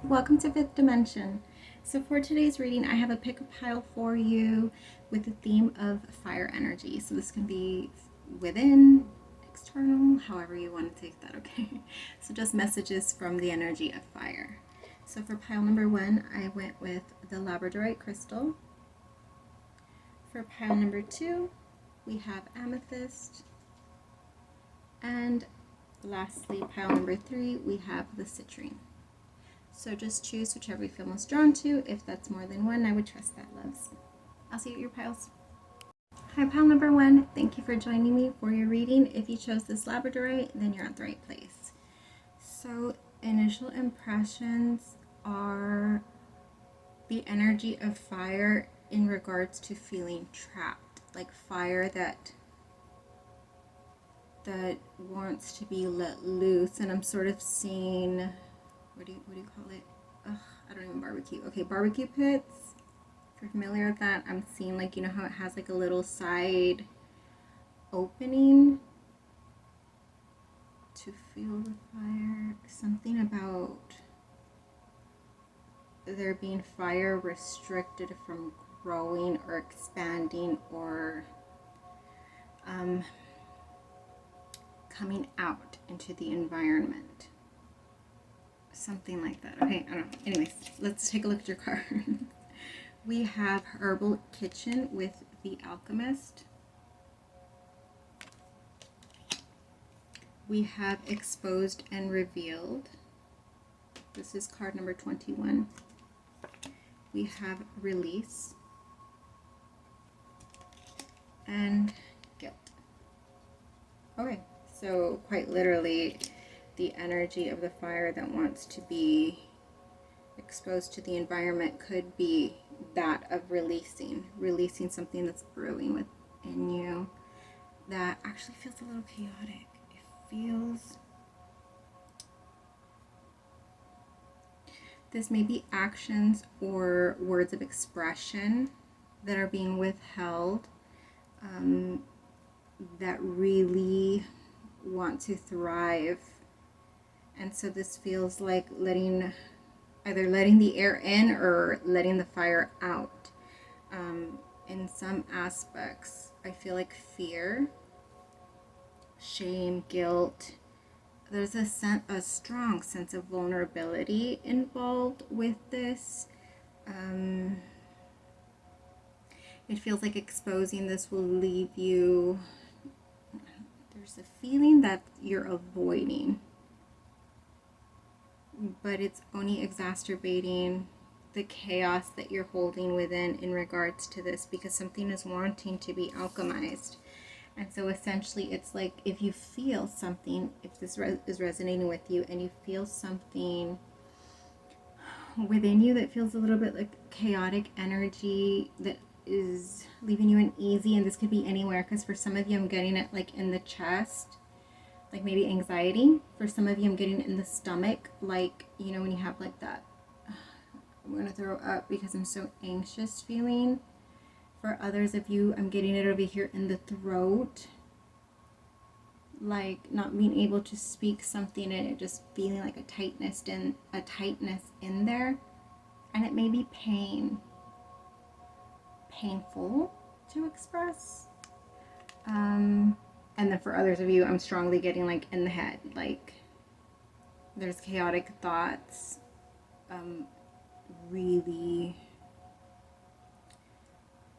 Welcome to Fifth Dimension. So for today's reading, I have a pick a pile for you with the theme of fire energy. So this can be within, external, however you want to take that, okay? So just messages from the energy of fire. So for pile number 1, I went with the labradorite crystal. For pile number 2, we have amethyst. And lastly, pile number 3, we have the citrine. So just choose whichever you feel most drawn to. If that's more than one, I would trust that, loves. I'll see you at your piles. Hi, pile number 1. Thank you for joining me for your reading. If you chose this labradorite, then you're at the right place. So initial impressions are the energy of fire in regards to feeling trapped, like fire that wants to be let loose. And I'm sort of seeing, what do you call it? I don't even barbecue. Okay, barbecue pits. If you're familiar with that, I'm seeing, like, you know how it has like a little side opening to feel the fire. Something about there being fire restricted from growing or expanding or coming out into the environment. Something like that. Okay, I don't know. Anyways, let's take a look at your card. We have Herbal Kitchen with the Alchemist. We have Exposed and Revealed. This is card number 21. We have Release and Guilt. Okay, so quite literally, the energy of the fire that wants to be exposed to the environment could be that of releasing something that's brewing within you that actually feels a little chaotic. It feels, this may be actions or words of expression that are being withheld, that really want to thrive. And so this feels like either letting the air in or letting the fire out. In some aspects, I feel like fear, shame, guilt. There's a strong sense of vulnerability involved with this. It feels like exposing this will leave you, there's a feeling that you're avoiding, but it's only exacerbating the chaos that you're holding within in regards to this, because something is wanting to be alchemized. And so essentially it's like, if you feel something, if this is resonating with you and you feel something within you that feels a little bit like chaotic energy that is leaving you uneasy, and this could be anywhere, because for some of you I'm getting it like in the chest, like maybe anxiety. For some of you I'm getting it in the stomach, like, you know, when you have like that I'm gonna throw up because I'm so anxious feeling. For others of you, I'm getting it over here in the throat, like not being able to speak something and it just feeling like a tightness in there. And it may be painful to express. And then for others of you, I'm strongly getting like in the head, like there's chaotic thoughts, really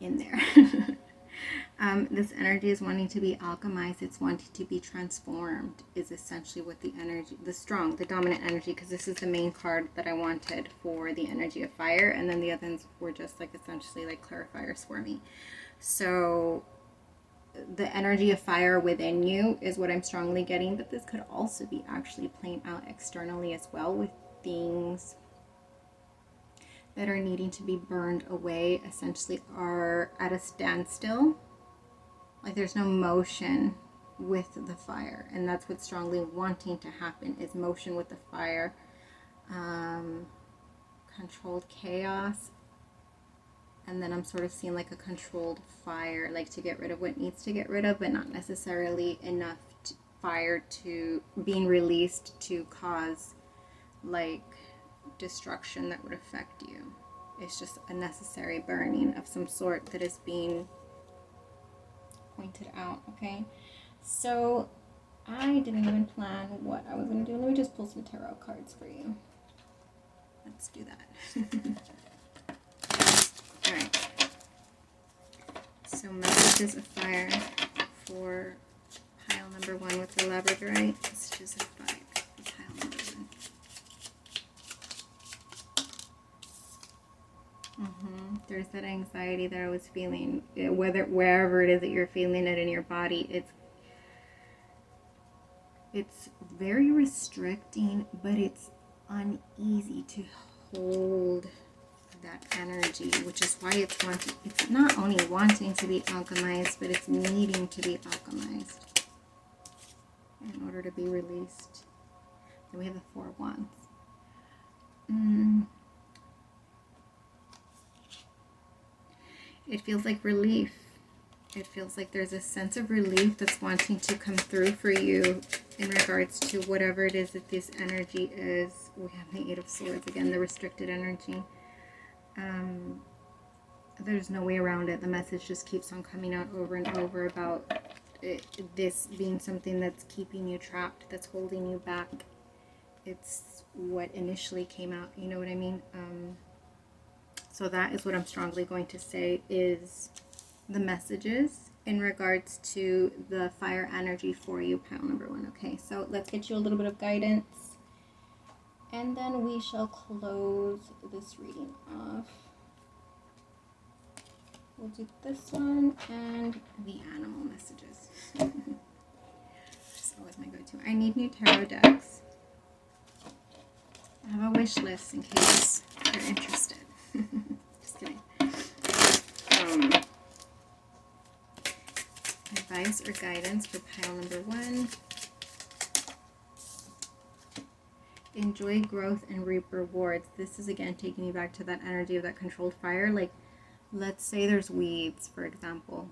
in there. This energy is wanting to be alchemized. It's wanting to be transformed, is essentially what the energy, the dominant energy, because this is the main card that I wanted for the energy of fire, and then the others were just like essentially like clarifiers for me. So the energy of fire within you is what I'm strongly getting, but this could also be actually playing out externally as well, with things that are needing to be burned away, essentially are at a standstill. Like there's no motion with the fire, and that's what's strongly wanting to happen, is motion with the fire. Controlled chaos, and then I'm sort of seeing like a controlled fire, like to get rid of what needs to get rid of, but not necessarily enough fire to being released to cause like destruction that would affect you. It's just a necessary burning of some sort that is being pointed out, okay? So I didn't even plan what I was going to do. Let me just pull some tarot cards for you. Let's do that. Alright. So messages of fire for pile number 1 with the labradorite. Messages of fire for pile number 1. There's that anxiety that I was feeling. Wherever it is that you're feeling it in your body, it's very restricting, but it's uneasy to hold that energy, which is why it's not only wanting to be alchemized, but it's needing to be alchemized in order to be released. Then we have the 4 of Wands. It feels like relief. It feels like there's a sense of relief that's wanting to come through for you in regards to whatever it is that this energy is. We have the 8 of Swords again, the restricted energy. There's no way around it. The message just keeps on coming out over and over about this being something that's keeping you trapped, that's holding you back. It's what initially came out, you know what I mean? So that is what I'm strongly going to say is the messages in regards to the fire energy for you, pile number 1. Okay, so let's get you a little bit of guidance, and then we shall close this reading off. We'll do this one and the animal messages. That's always my go-to. I need new tarot decks. I have a wish list in case you're interested. Just kidding. Advice or guidance for pile number 1. Enjoy growth and reap rewards. This is again taking you back to that energy of that controlled fire. Like, let's say there's weeds, for example.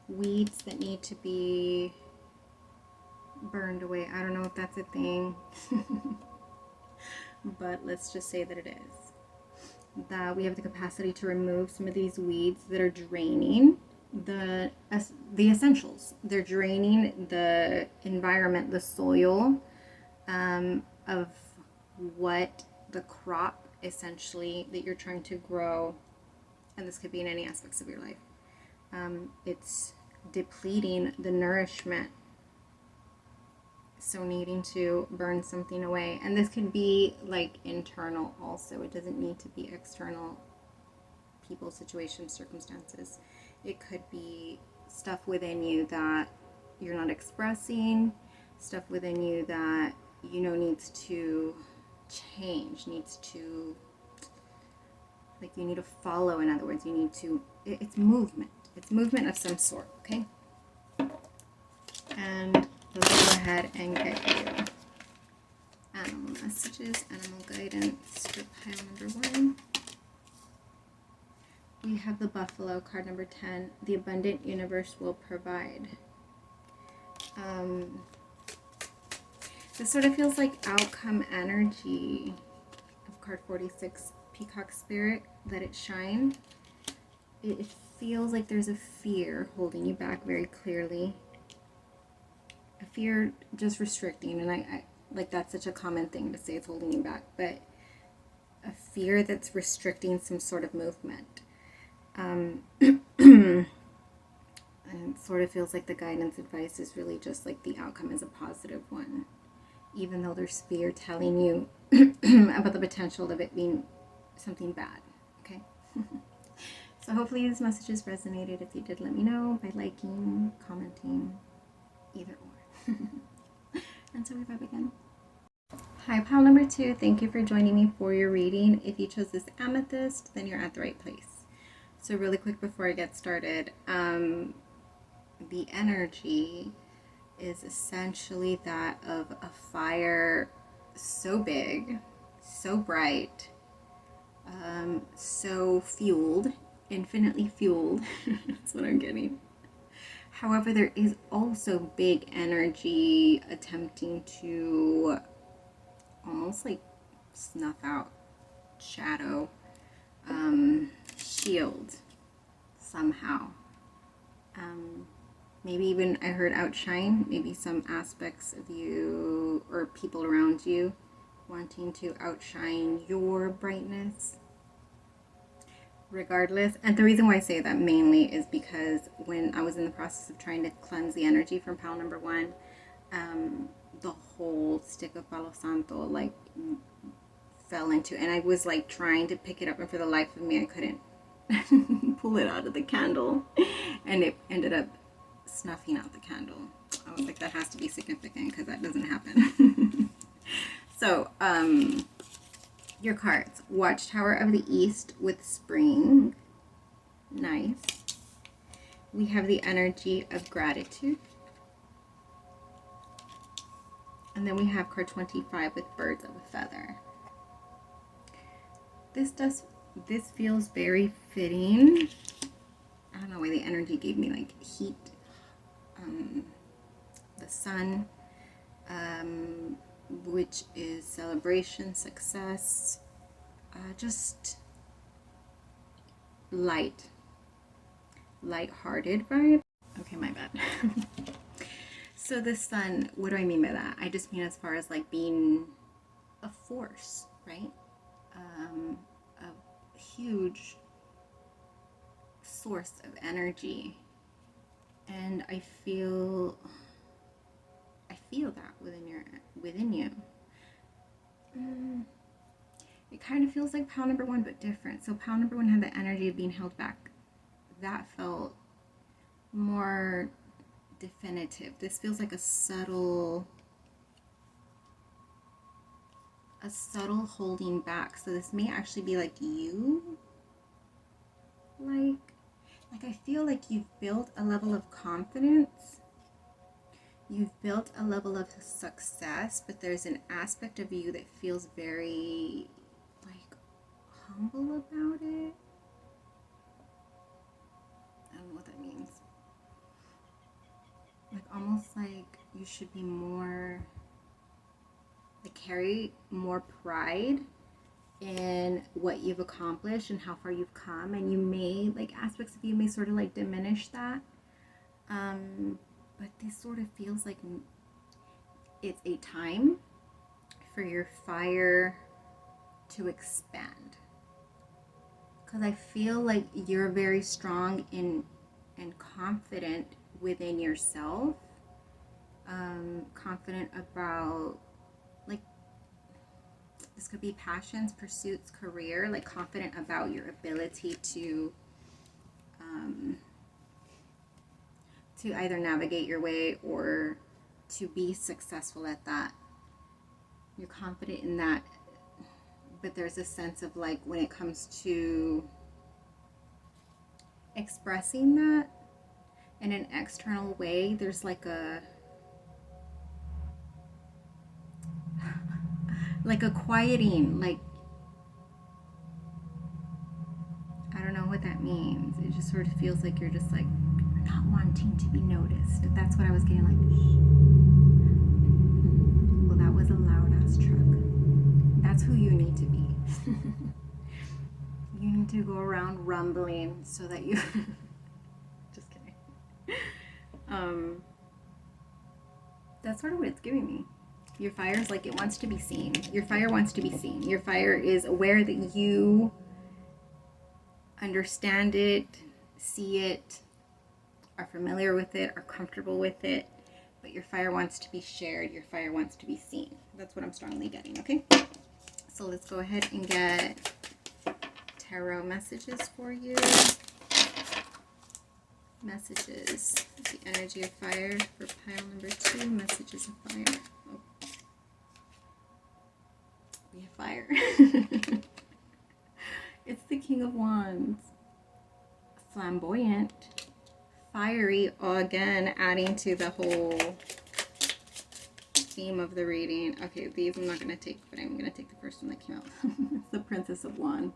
Weeds that need to be burned away. I don't know if that's a thing. But let's just say that it is. That we have the capacity to remove some of these weeds that are draining the essentials. They're draining the environment, the soil, of what the crop essentially that you're trying to grow, and this could be in any aspects of your life. It's depleting the nourishment, so needing to burn something away. And this can be like internal also. It doesn't need to be external people, situations, circumstances. It could be stuff within you that you're not expressing, stuff within you that you know needs to change, needs to, like, you need to follow. In other words, you need to, it's movement. It's movement of some sort, okay? And let's go ahead and get you animal messages, animal guidance for pile number 1. We have the buffalo, card number 10. The abundant universe will provide. This sort of feels like outcome energy of card 46, peacock spirit, let it shine. It feels like there's a fear holding you back very clearly. A fear just restricting, and I like, that's such a common thing to say, it's holding you back, but a fear that's restricting some sort of movement. And it sort of feels like the guidance advice is really just like the outcome is a positive one, even though there's fear telling you about the potential of it being something bad, okay? So hopefully these messages resonated. If you did, let me know by liking, commenting, either or. And so we vibe again. Hi, pile number 2. Thank you for joining me for your reading. If you chose this amethyst, then you're at the right place. So really quick before I get started, the energy is essentially that of a fire so big, so bright, so fueled, infinitely fueled. That's what I'm getting. However, there is also big energy attempting to almost like snuff out shadow shield somehow. Maybe even I heard outshine, maybe some aspects of you or people around you wanting to outshine your brightness. Regardless, and the reason why I say that mainly is because when I was in the process of trying to cleanse the energy from pile number 1, the whole stick of Palo Santo like fell into, and I was like trying to pick it up, and for the life of me I couldn't pull it out of the candle, and it ended up snuffing out the candle. I was like, that has to be significant because that doesn't happen. So your cards: Watchtower of the East with Spring. Nice. We have the energy of gratitude. And then we have card 25 with Birds of a Feather. This feels very fitting. I don't know why the energy gave me like heat. The sun, which is celebration, success, just light-hearted vibe. Okay, my bad. So the sun, what do I mean by that? I just mean as far as like being a force, right? A huge source of energy. And I feel that within you. It kind of feels like pile number 1, but different. So pile number 1 had the energy of being held back. That felt more definitive. This feels like a subtle holding back. So this may actually be like you. Like I feel like you've built a level of confidence. You've built a level of success, but there's an aspect of you that feels very like humble about it. I don't know what that means. Like almost like you should be more, like carry more pride in what you've accomplished and how far you've come, and you may, like aspects of you may sort of like diminish that. But this sort of feels like it's a time for your fire to expand. Because I feel like you're very strong and confident within yourself. Confident about, like, this could be passions, pursuits, career, like confident about your ability to either navigate your way or to be successful at that. You're confident in that, but there's a sense of like when it comes to expressing that in an external way, there's like a quieting, like I don't know what that means. It just sort of feels like you're just like not wanting to be noticed. That's what I was getting, like, well, that was a loud ass truck. That's who you need to be. You need to go around rumbling so that you just kidding. That's sort of what it's giving me. Your fire is like it wants to be seen. Your fire wants to be seen. Your fire is aware that you understand it, see it, are familiar with it, are comfortable with it, but your fire wants to be shared. Your fire wants to be seen. That's what I'm strongly getting, okay? So let's go ahead and get tarot messages for you. Messages, the energy of fire for pile number 2, messages of fire. Oh. We have fire. It's the King of Wands. Flamboyant, fiery, again, adding to the whole theme of the reading. Okay, these I'm not going to take, but I'm going to take the first one that came out. It's the Princess of Wands.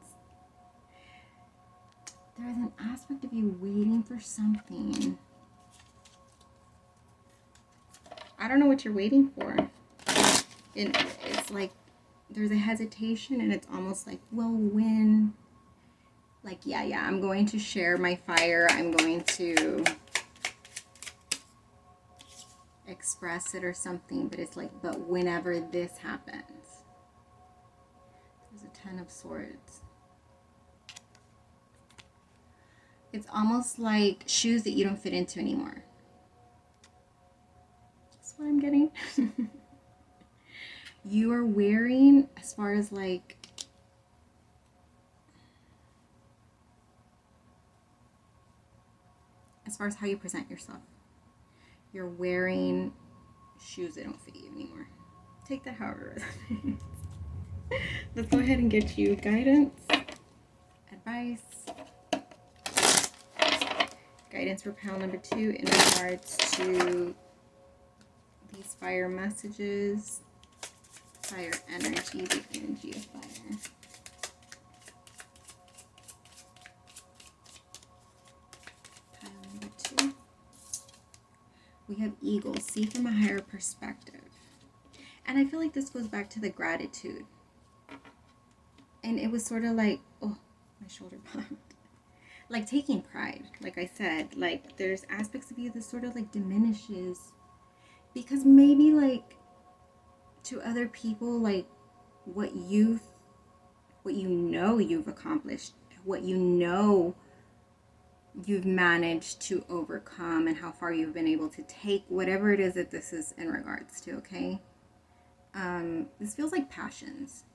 There's an aspect of you waiting for something. I don't know what you're waiting for. It's like there's a hesitation, and it's almost like, well, when, like, yeah, I'm going to share my fire. I'm going to express it or something, but it's like, but whenever this happens, there's a 10 of Swords. It's almost like shoes that you don't fit into anymore. That's what I'm getting. You are wearing, as far as like, as far as how you present yourself, you're wearing shoes that don't fit you anymore. Take that however it resonates. Let's go ahead and get you guidance, advice, guidance for pile number 2 in regards to these fire messages, fire energy, the energy of fire. Pile number 2. We have Eagle, see from a higher perspective. And I feel like this goes back to the gratitude. And it was sort of like, oh, my shoulder popped. Like taking pride, like I said, like there's aspects of you that sort of like diminishes. Because maybe like to other people, like what you know you've accomplished, what you know you've managed to overcome, and how far you've been able to take whatever it is that this is in regards to, okay? This feels like passions.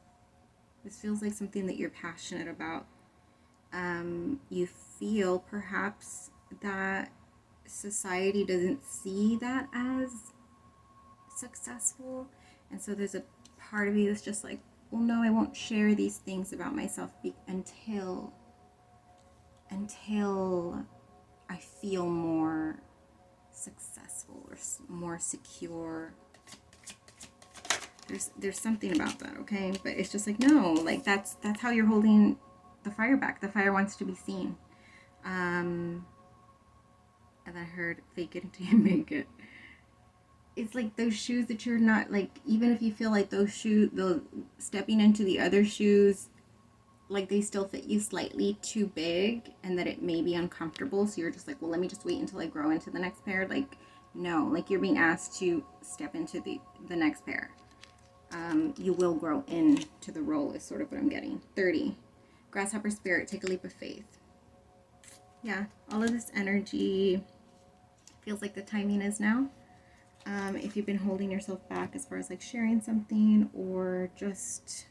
This feels like something that you're passionate about. You feel perhaps that society doesn't see that as successful, and so there's a part of you that's just like, well, no, I won't share these things about myself until I feel more successful or more secure. There's something about that, okay? But it's just like, no, like that's how you're holding the fire back. The fire wants to be seen. And I heard, fake it until you make it. It's like those shoes that you're not, like, even if you feel like those shoes, stepping into the other shoes, like they still fit you slightly too big, and that it may be uncomfortable, so you're just like, well, let me just wait until I grow into the next pair. Like, no, like you're being asked to step into the next pair. You will grow into the role is sort of what I'm getting. 30. Grasshopper spirit, take a leap of faith. Yeah, all of this energy feels like the timing is now. If you've been holding yourself back as far as like sharing something, or just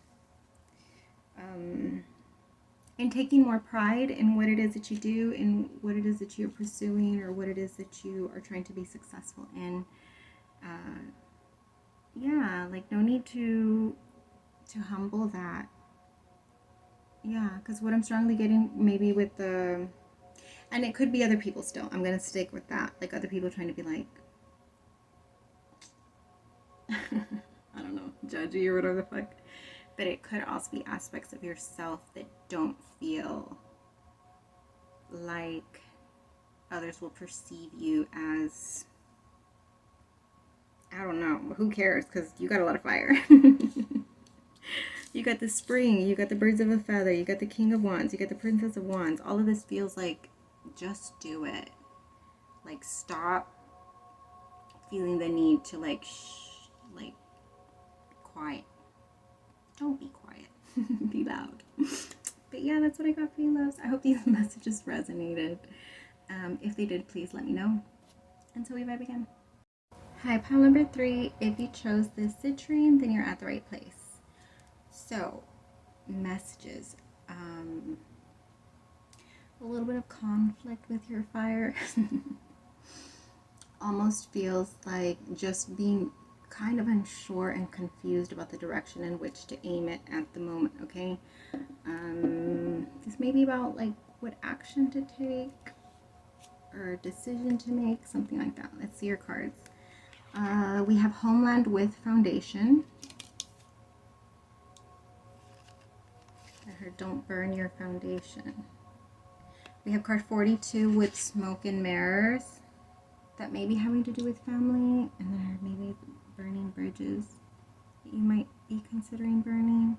and taking more pride in what it is that you do, and what it is that you're pursuing, or what it is that you are trying to be successful in. Yeah, like no need to humble that. Yeah, because what I'm strongly getting, maybe with the, and it could be other people still, I'm going to stick with that, like other people trying to be like, I don't know, judgy or whatever the fuck. But it could also be aspects of yourself that don't feel like others will perceive you as, I don't know, who cares, because you got a lot of fire. You got the spring, you got the birds of a feather, you got the King of Wands, you got the Princess of Wands. All of this feels like, just do it. Like, stop feeling the need to like quiet. Don't be quiet. Be loud. But yeah, that's what I got for you, loves. I hope these messages resonated. If they did, please let me know. Until we vibe again. Hi, pile number 3. If you chose this citrine, then you're at the right place. So, messages. A little bit of conflict with your fire. Almost feels like just being kind of unsure and confused about the direction in which to aim it at the moment, okay? This may be about like what action to take or decision to make, something like that. Let's see your cards. We have Homeland with Foundation. I heard don't burn your foundation. We have card 42 with Smoke and Mirrors. That may be having to do with family, and then maybe burning bridges that you might be considering burning?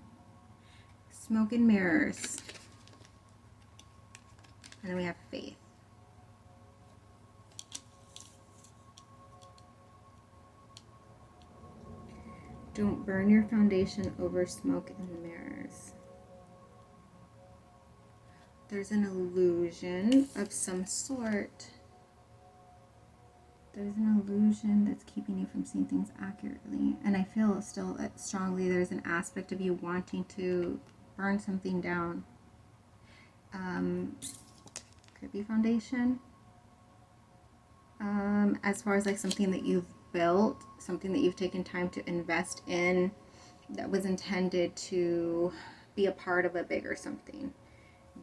Smoke and mirrors. And then we have faith. Don't burn your foundation over smoke and mirrors. There's an illusion of some sort. There's an illusion that's keeping you from seeing things accurately. And I feel still strongly there's an aspect of you wanting to burn something down. Could be foundation. As far as like something that you've built, something that you've taken time to invest in, that was intended to be a part of a bigger something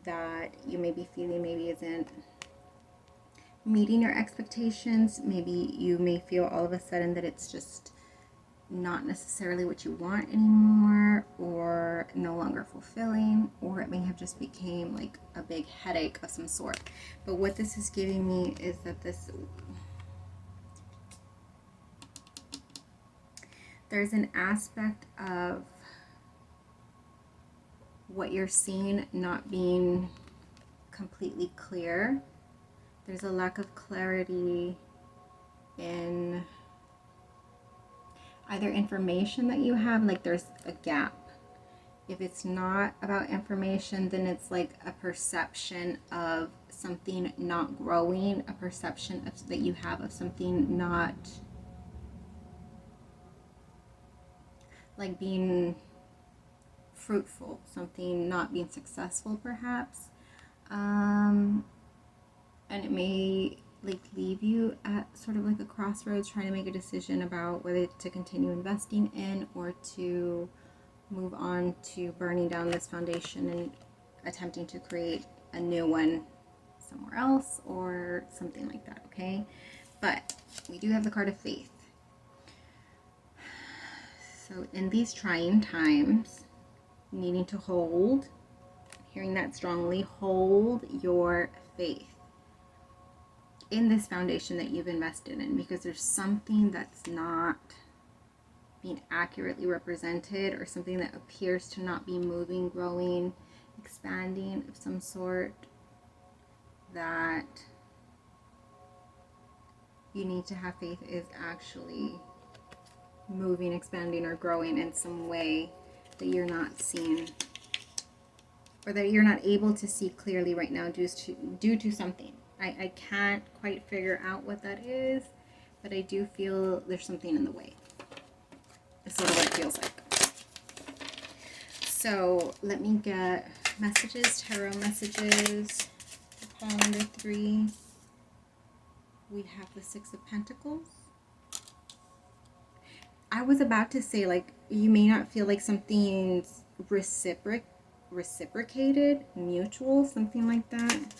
that you may be feeling maybe isn't meeting your expectations. Maybe you may feel all of a sudden that it's just not necessarily what you want anymore, or no longer fulfilling, or it may have just became like a big headache of some sort. But what this is giving me is that there's an aspect of what you're seeing not being completely clear. There's a lack of clarity in either information that you have, like there's a gap. If it's not about information, then it's like a perception of something not growing, a perception of, that you have of something not like being fruitful, something not being successful perhaps. And it may like leave you at sort of like a crossroads, trying to make a decision about whether to continue investing in or to move on to burning down this foundation and attempting to create a new one somewhere else or something like that, okay? But we do have the card of faith. So in these trying times, needing to hold, hearing that strongly, hold your faith in this foundation that you've invested in, because there's something that's not being accurately represented, or something that appears to not be moving, growing, expanding of some sort, that you need to have faith is actually moving, expanding, or growing in some way that you're not seeing, or that you're not able to see clearly right now due to something. I can't quite figure out what that is, but I do feel there's something in the way. It's sort of what it feels like. So let me get messages, tarot messages. Pile number 3. We have the 6 of Pentacles. I was about to say, like, you may not feel like something's reciprocated, mutual, something like that.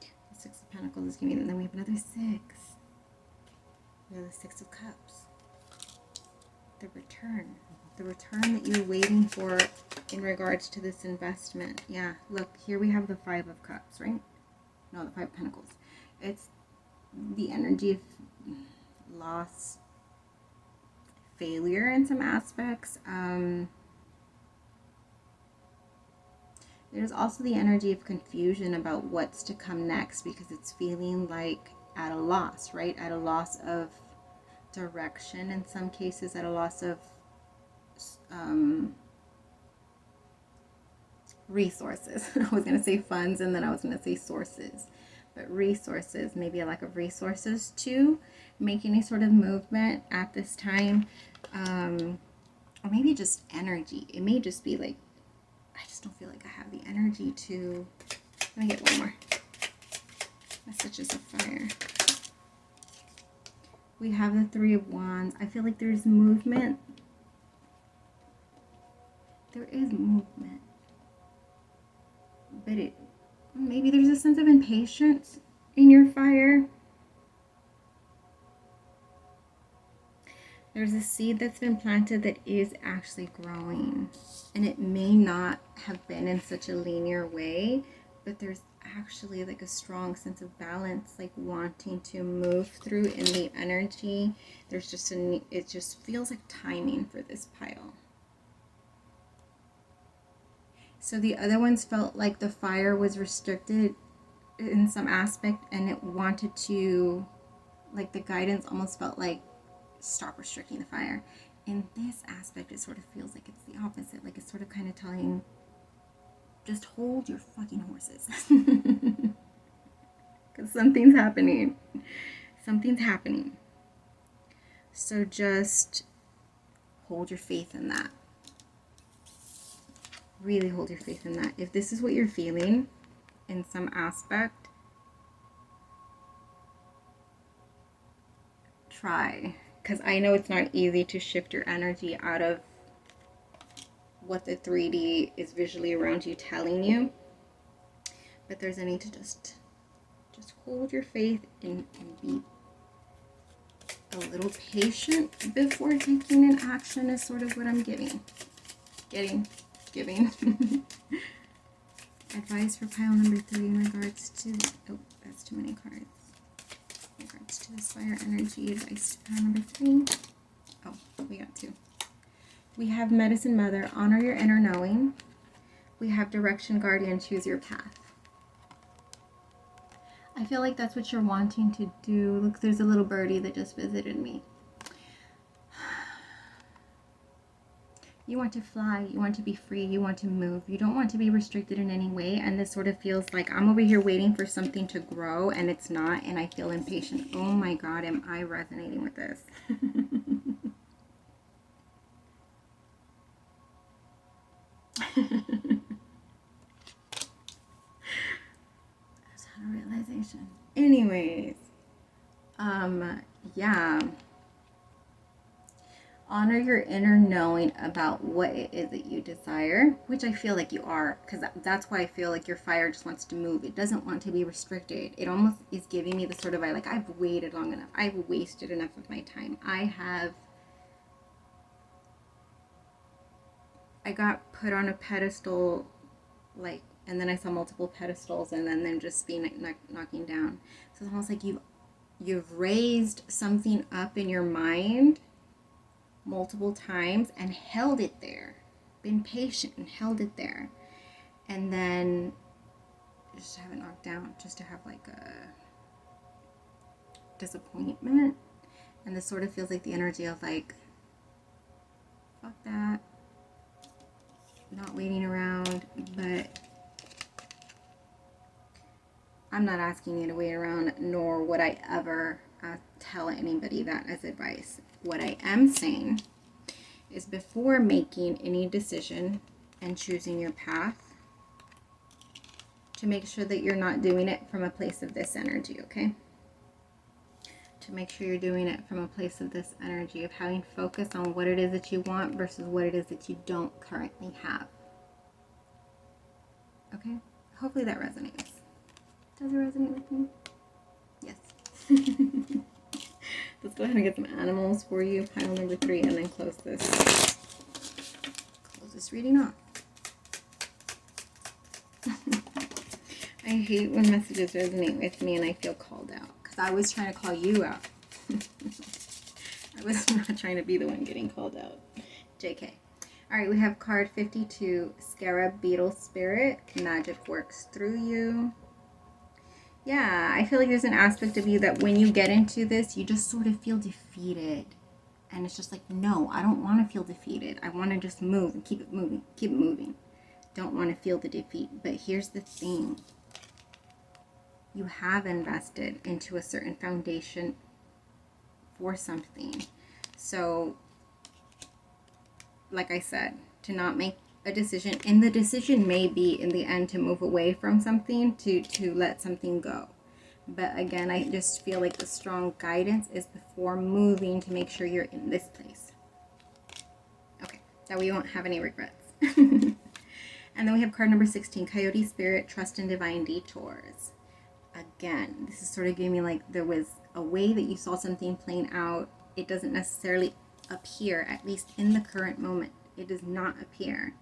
The 6 of Pentacles is giving me, and then we have another 6. We have the 6 of Cups. The return that you're waiting for in regards to this investment. Yeah, look, here we have the 5 of Cups, right? No, the 5 of Pentacles. It's the energy of loss, failure in some aspects. There's also the energy of confusion about what's to come next, because it's feeling like at a loss, right? At a loss of direction in some cases, at a loss of resources. I was going to say funds, and then I was going to say sources, but resources, maybe a lack of resources to make any sort of movement at this time, or maybe just energy. It may just be like, I just don't feel like I have the energy to. Let me get one more. Messages of fire. We have the 3 of Wands. I feel like there's movement. There is movement. But maybe there's a sense of impatience in your fire. There's a seed that's been planted that is actually growing. And it may not have been in such a linear way, but there's actually like a strong sense of balance, like wanting to move through in the energy. There's just it just feels like timing for this pile. So the other ones felt like the fire was restricted in some aspect, and it wanted to, like the guidance almost felt like stop restricting the fire. In this aspect, it sort of feels like it's the opposite. Like it's sort of kind of telling, just hold your fucking horses. Because something's happening. Something's happening. So just hold your faith in that. Really hold your faith in that. If this is what you're feeling in some aspect, try. Because I know it's not easy to shift your energy out of what the 3D is visually around you telling you. But there's a need to just hold your faith and be a little patient before taking an action is sort of what I'm giving. Giving. Advice for pile number 3 in regards to, oh, that's too many cards. In regards to this fire energy, advice to pile number 3. Oh, we got 2. We have Medicine Mother, honor your inner knowing. We have Direction Guardian, choose your path. I feel like that's what you're wanting to do. Look, there's a little birdie that just visited me. You want to fly, you want to be free, you want to move. You don't want to be restricted in any way, and this sort of feels like I'm over here waiting for something to grow and it's not, and I feel impatient. Oh my God, am I resonating with this? That's not a realization. Anyways, yeah. Honor your inner knowing about what it is that you desire, which I feel like you are, because that's why I feel like your fire just wants to move. It doesn't want to be restricted. It almost is giving me the sort of, like, I've waited long enough. I've wasted enough of my time. I got put on a pedestal, like, and then I saw multiple pedestals, and then them just being like, knocking down. So it's almost like you've raised something up in your mind multiple times and held it there, been patient and held it there, and then just have it knocked down, just to have like a disappointment. And this sort of feels like the energy of like, fuck that, not waiting around. But I'm not asking you to wait around, nor would I ever tell anybody that as advice. What I am saying is, before making any decision and choosing your path, to make sure that you're not doing it from a place of this energy, okay? To make sure you're doing it from a place of this energy, of having focus on what it is that you want versus what it is that you don't currently have. Okay? Hopefully that resonates. Does it resonate with me? Yes. Let's go ahead and get some animals for you, pile number 3, and then close this reading off. I hate when messages resonate with me and I feel called out, because I was trying to call you out. I was not trying to be the one getting called out. JK. Alright, we have card 52, Scarab Beetle Spirit. Magic works through you. Yeah, I feel like there's an aspect of you that when you get into this, you just sort of feel defeated. And it's just like, no, I don't want to feel defeated. I want to just move and keep it moving. Keep it moving. Don't want to feel the defeat. But here's the thing. You have invested into a certain foundation for something. So, like I said, to not make a decision, and the decision may be in the end to move away from something, to let something go. But again, I just feel like the strong guidance is before moving to make sure you're in this place. Okay, that we won't have any regrets. And then we have card number 16, Coyote Spirit, Trust in Divine Detours. Again, this is sort of giving me like there was a way that you saw something playing out. It doesn't necessarily appear, at least in the current moment, it does not appear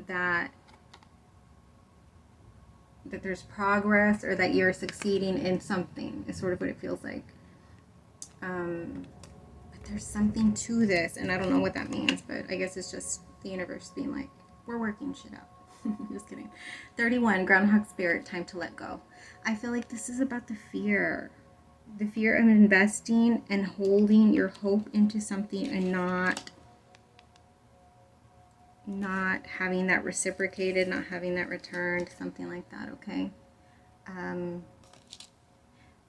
that that there's progress, or that you're succeeding in something, is sort of what it feels like. But there's something to this, and I don't know what that means, but I guess it's just the universe being like, we're working shit out. Just kidding. 31, Groundhog Spirit, time to let go. I feel like this is about the fear. The fear of investing and holding your hope into something and not having that reciprocated, not having that returned, something like that, okay?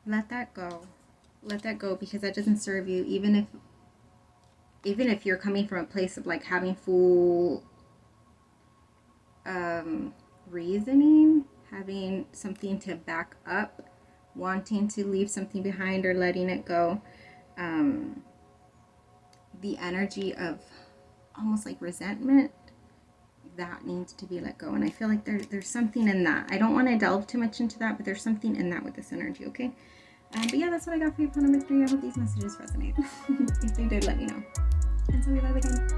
Let that go. Let that go, because that doesn't serve you, even if you're coming from a place of like having full reasoning, having something to back up, wanting to leave something behind or letting it go. The energy of almost like resentment, that needs to be let go. And I feel like there's something in that. I don't want to delve too much into that, but there's something in that with this energy, okay? But yeah, that's what I got for you, pile number 3. I hope these messages resonate. If they did, let me know. And so we love again.